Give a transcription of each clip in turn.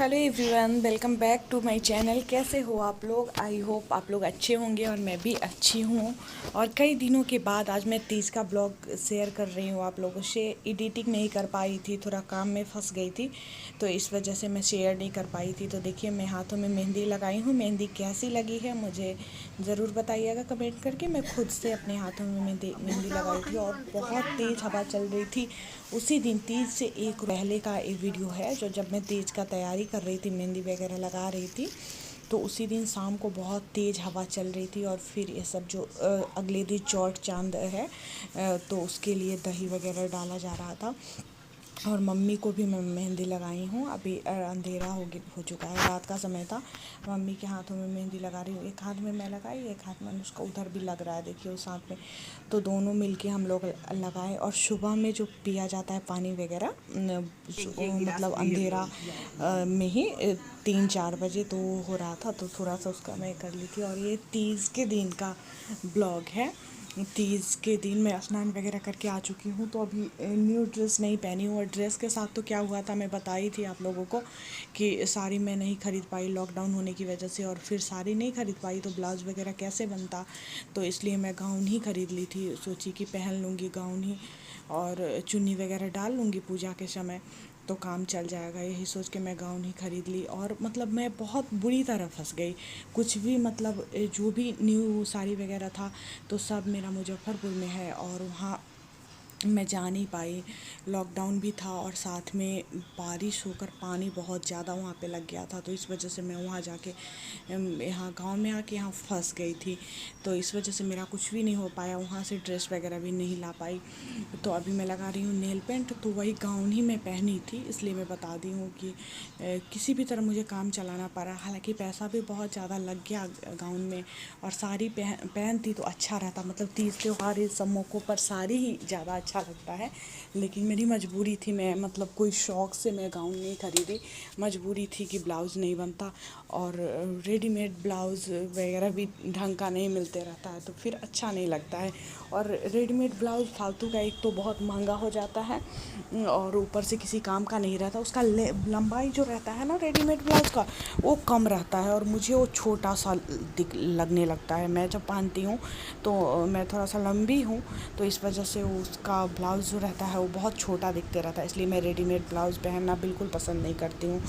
Hello everyone, welcome back to my channel. कैसे हो आप लोग? आई होप आप लोग अच्छे होंगे और मैं भी अच्छी हूँ। और कई दिनों के बाद आज मैं तीज का ब्लॉग शेयर कर रही हूँ आप लोगों से। एडिटिंग नहीं कर पाई थी, थोड़ा काम में फंस गई थी, तो इस वजह से मैं शेयर नहीं कर पाई थी। तो देखिए, मैं हाथों में मेहंदी लगाई हूँ। मेहंदी कैसी लगी है मुझे ज़रूर बताइएगा कमेंट करके। मैं खुद से अपने हाथों में मेहंदी लगाई थी और बहुत तेज़ हवा चल रही थी। उसी दिन तीज से एक पहले का एक वीडियो है, जो जब मैं तीज का तैयारी कर रही थी, मेहंदी वगैरह लगा रही थी, तो उसी दिन शाम को बहुत तेज़ हवा चल रही थी। और फिर ये सब जो अगले दिन चौथ चांद है, तो उसके लिए दही वगैरह डाला जा रहा था। और मम्मी को भी मैं मेहंदी लगाई हूँ। अभी अंधेरा हो चुका है, रात का समय था। मम्मी के हाथों में मेहंदी लगा रही हूँ, एक हाथ में मैं लगाई, एक हाथ में उसका उधर भी लग रहा है, देखिए उस हाथ में। तो दोनों मिलके हम लोग लगाए। और सुबह में जो पिया जाता है पानी वगैरह, मतलब अंधेरा में ही 3-4 बजे तो हो रहा था, तो थोड़ा सा उसका मैं कर ली थी। और ये तीज के दिन का ब्लॉग है। तीज के दिन मैं स्नान वगैरह करके आ चुकी हूँ, तो अभी न्यू ड्रेस नहीं पहनी हूँ। और ड्रेस के साथ तो क्या हुआ था मैं बताई थी आप लोगों को कि साड़ी मैं नहीं ख़रीद पाई लॉकडाउन होने की वजह से। और फिर साड़ी नहीं ख़रीद पाई तो ब्लाउज़ वगैरह कैसे बनता, तो इसलिए मैं गाउन ही ख़रीद ली थी। सोची कि पहन लूँगी गाउन ही और चुन्नी वगैरह डाल लूँगी पूजा के समय, तो काम चल जाएगा। यही सोच के मैं गाउन ही ख़रीद ली। और मतलब मैं बहुत बुरी तरह फंस गई। कुछ भी मतलब जो भी न्यू साड़ी वगैरह था, तो सब मेरा मुजफ्फरपुर में है और वहाँ मैं जा नहीं पाई। लॉकडाउन भी था और साथ में बारिश होकर पानी बहुत ज़्यादा वहाँ पे लग गया था, तो इस वजह से मैं वहाँ जाके यहाँ गांव में आके यहाँ फंस गई थी। तो इस वजह से मेरा कुछ भी नहीं हो पाया, वहाँ से ड्रेस वगैरह भी नहीं ला पाई। तो अभी मैं लगा रही हूँ नेल पेंट, तो वही गाउन ही मैं पहनी थी, इसलिए मैं बता दी हूँ कि किसी भी तरह मुझे काम चलाना पड़ा। हालांकि पैसा भी बहुत ज़्यादा लग गया गाउन में। और साड़ी पहनती तो अच्छा रहता, मतलब तीज त्योहार इस सब मौक़ों पर साड़ी ही ज़्यादा अच्छा लगता है। लेकिन मेरी मजबूरी थी, मैं मतलब कोई शौक़ से मैं गाउन नहीं खरीदी, मजबूरी थी कि ब्लाउज़ नहीं बनता। और रेडीमेड ब्लाउज़ वगैरह भी ढंग का नहीं मिलते रहता है, तो फिर अच्छा नहीं लगता है। और रेडीमेड ब्लाउज़ फालतू का एक तो बहुत महंगा हो जाता है, और ऊपर से किसी काम का नहीं रहता। उसका लंबाई जो रहता है ना रेडीमेड ब्लाउज़ का, वो कम रहता है और मुझे वो छोटा सा लगने लगता है। मैं जब पहनती हूँ तो मैं थोड़ा सा लंबी हूँ, तो इस वजह से उसका ब्लाउज़ जो रहता है वो बहुत छोटा दिखते रहता है, इसलिए मैं रेडीमेड ब्लाउज़ पहनना बिल्कुल पसंद नहीं करती हूँ।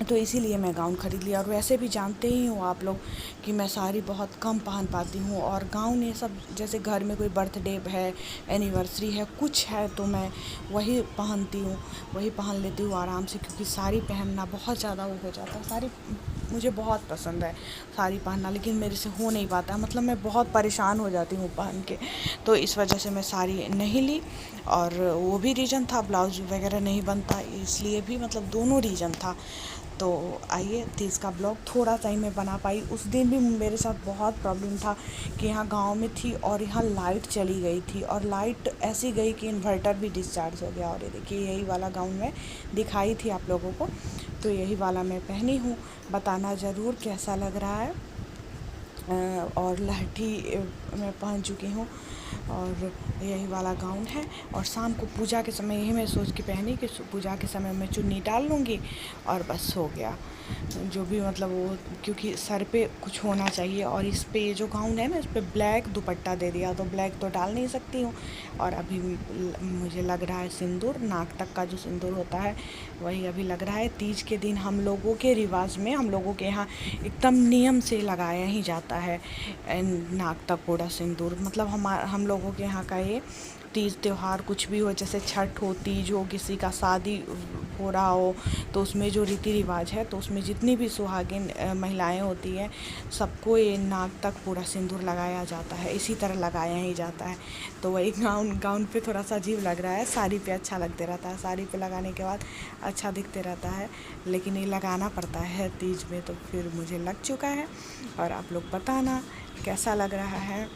तो इसीलिए मैं गाउन ख़रीद लिया। और वैसे भी जानते ही हो आप लोग कि मैं साड़ी बहुत कम पहन पाती हूँ, और गाउन ये सब जैसे घर में कोई बर्थडे है, एनिवर्सरी है, कुछ है, तो मैं वही पहनती हूँ, वही पहन लेती हूँ आराम से। क्योंकि साड़ी पहनना बहुत ज़्यादा वो हो जाता है। साड़ी मुझे बहुत पसंद है साड़ी पहनना, लेकिन मेरे से हो नहीं पाता, मतलब मैं बहुत परेशान हो जाती हूँ पहन के। तो इस वजह से मैं साड़ी नहीं ली। और वो भी रीज़न था, ब्लाउज वगैरह नहीं बनता, इसलिए भी मतलब दोनों रीज़न था। तो आइए, तीज का ब्लॉग थोड़ा सा ही मैं बना पाई। उस दिन भी मेरे साथ बहुत प्रॉब्लम था कि यहाँ गांव में थी और यहाँ लाइट चली गई थी, और लाइट ऐसी गई कि इन्वर्टर भी डिस्चार्ज हो गया। और ये देखिए, यही वाला गाउन मैं दिखाई थी आप लोगों को, तो यही वाला मैं पहनी हूँ। बताना ज़रूर कैसा लग रहा है। और लहठी मैं पहन चुकी हूँ, और यही वाला गाउन है। और शाम को पूजा के समय यही मैं सोच के पहनी कि पूजा के समय मैं चुन्नी डाल लूँगी और बस हो गया। जो भी मतलब वो, क्योंकि सर पे कुछ होना चाहिए। और इस पे ये जो गाउन है ना, इस पे ब्लैक दुपट्टा दे दिया, तो ब्लैक तो डाल नहीं सकती हूँ। और अभी मुझे लग रहा है सिंदूर, नाक तक का जो सिंदूर होता है वही अभी लग रहा है। तीज के दिन हम लोगों के रिवाज में, हम लोगों के यहाँ एकदम नियम से लगाया ही जाता है नाक तक पूरा सिंदूर। मतलब हम लोगों के यहाँ का ये तीज त्यौहार कुछ भी हो, जैसे छठ हो, तीज हो, किसी का शादी हो रहा हो, तो उसमें जो रीति रिवाज है, तो उसमें जितनी भी सुहागिन महिलाएं होती हैं, सबको ये नाक तक पूरा सिंदूर लगाया जाता है, इसी तरह लगाया ही जाता है। तो वही गाउन पे थोड़ा सा अजीब लग रहा है, साड़ी पे अच्छा लगते रहता है, साड़ी पे लगाने के बाद अच्छा दिखते रहता है, लेकिन ये लगाना पड़ता है तीज में। तो फिर मुझे लग चुका है, और आप लोग बताना कैसा लग रहा है।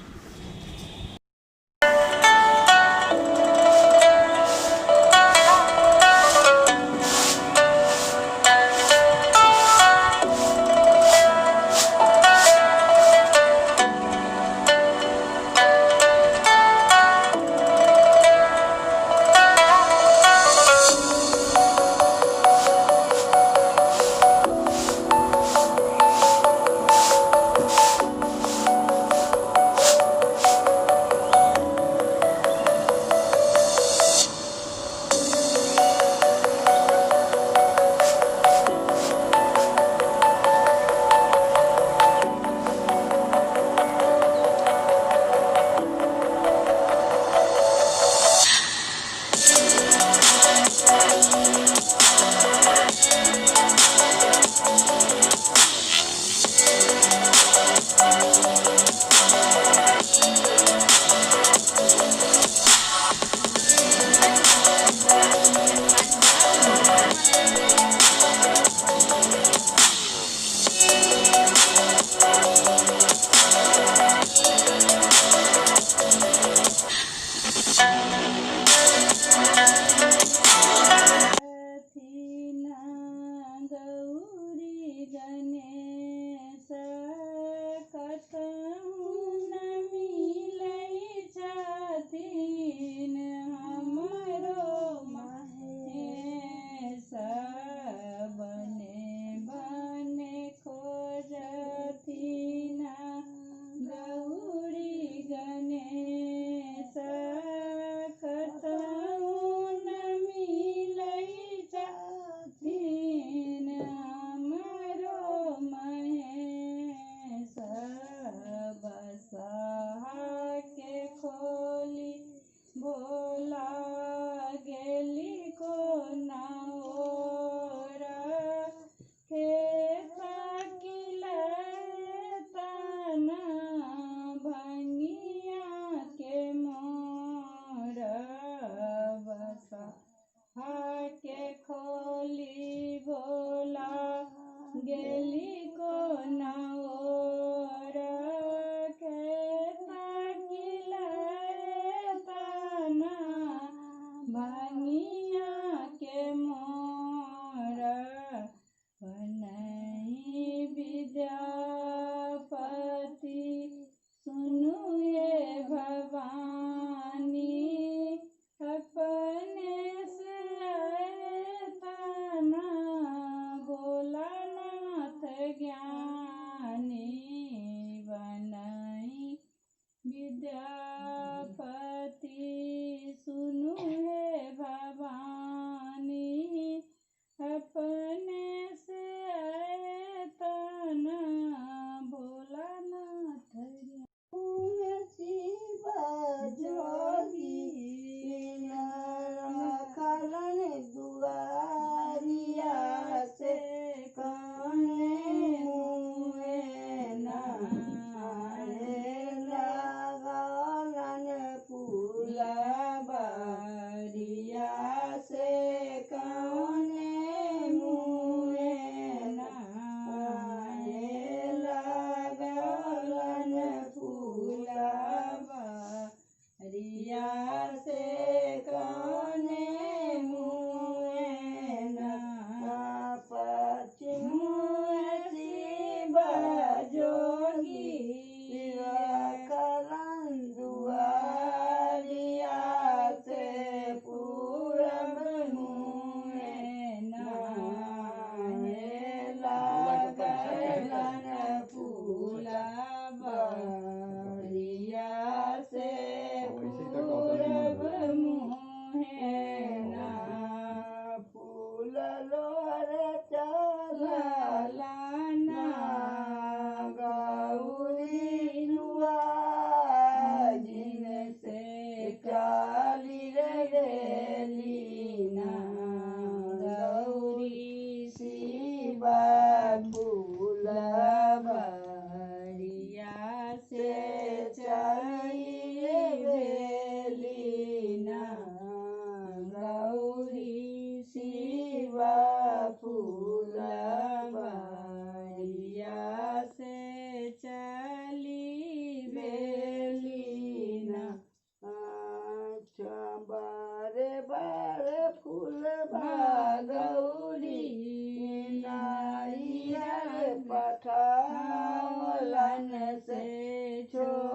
कैसे छोड़ूं